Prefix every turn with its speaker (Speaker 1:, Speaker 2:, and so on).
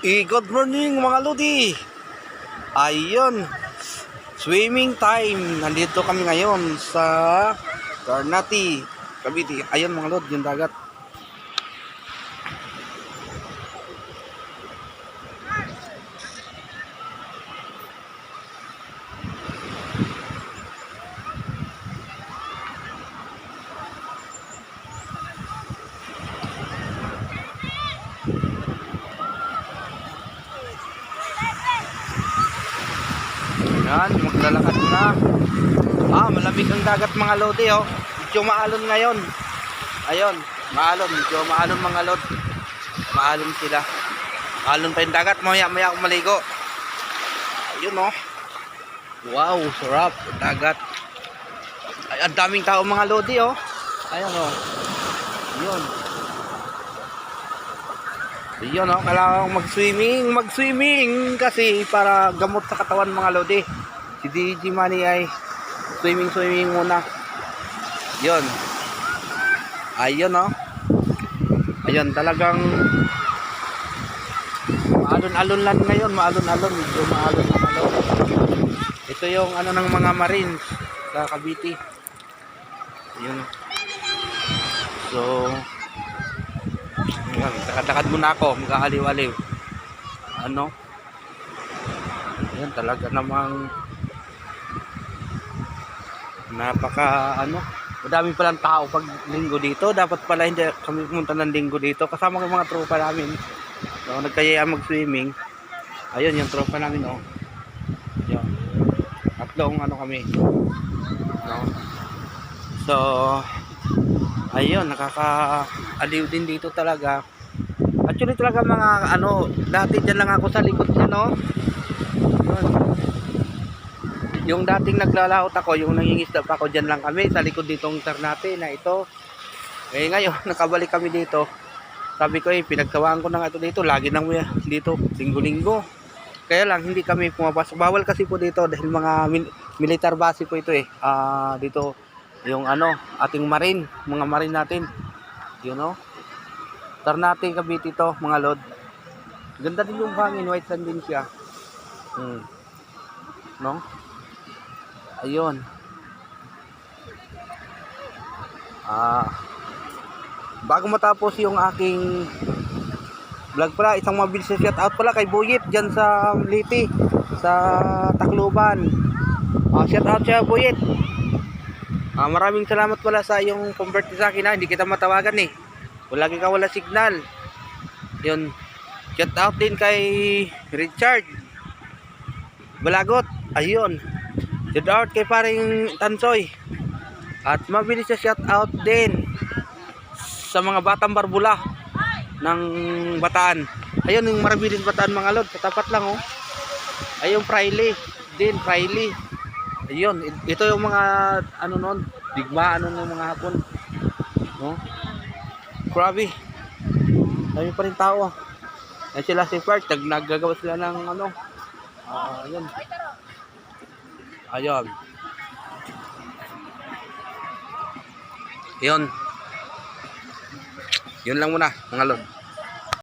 Speaker 1: Good morning mga lodi. Ayun, swimming time. Nandito kami ngayon sa Ternate, Cavite. Ayun mga lodi, yung dagat. Yan, maglalakad na. Malamig ang dagat mga lodi, oh. Medyo maalon ngayon. Ayun, maalon, medyo maalon mga lod. Maalon sila. Maalon pa yung dagat, maya ako maligo. Ayun, oh. Wow, sarap, dagat. Ay, ang daming tao mga lodi, oh. Ayun, oh. Ayun. Ayun, oh, kailangan mag-swimming kasi para gamot sa katawan mga lodi. Si DJ Manny ay swimming muna. Yun. Ayun, oh. Ayun, talagang maalon-alon lang ngayon, medyo maalon. Ito yung ano ng mga Marines sa Cavite. Ayun. So, lakad muna ako, mag-aaliw-aliw. Ano? Ayan, talaga namang madami palang tao pag linggo dito. Dapat pala hindi kami pumunta ng linggo dito. Kasama ko yung mga tropa namin. So, nagkayaan mag-swimming. Ayun, yung tropa namin, oh. Ayun. Tatlong kami. No? So, ayun, nakaka-aliw din dito talaga. Actually talaga mga dati dyan lang ako sa likod niya, no? Yung dating naglalaot ako, yung nangingisda pa ako, dyan lang kami sa likod ditong Ternate na ito. Eh ngayon, nakabalik kami dito. Sabi ko pinagkawaan ko na nga ito dito. Lagi nang dito, linggo-linggo. Kaya lang, hindi kami pumapasok. Bawal kasi po dito dahil mga militar base po ito eh. Dito, yung ating mga marine natin. You know? Ternate, Cavite ito, mga lod. Ganda din yung hangin, white sand din siya. No? Ayun. Bago matapos yung aking vlog pala, isang mabilis na shout out pala kay Buyit dyan sa Liti, sa Tacloban. Shout out siya, Buyit. Maraming salamat pala sa yung convert sa akin, hindi kita matawagan eh. Lagi ka wala signal. Yun. Shout out din kay Richard Balagot. Ayun. Shout out kay paring Tansoy. At mabilis sa shout out din sa mga batang barbula ng Bataan. Ayun yung Marabilis Bataan mga lod. Katapat lang, oh. Ayun Fraile. Ayun. Ito yung mga digma ng mga hapon. No? Grabe. Dami pa rin tao. Ay sila si Park, naggagawa sila ng ayun. Ayun. Yun lang muna mga lord.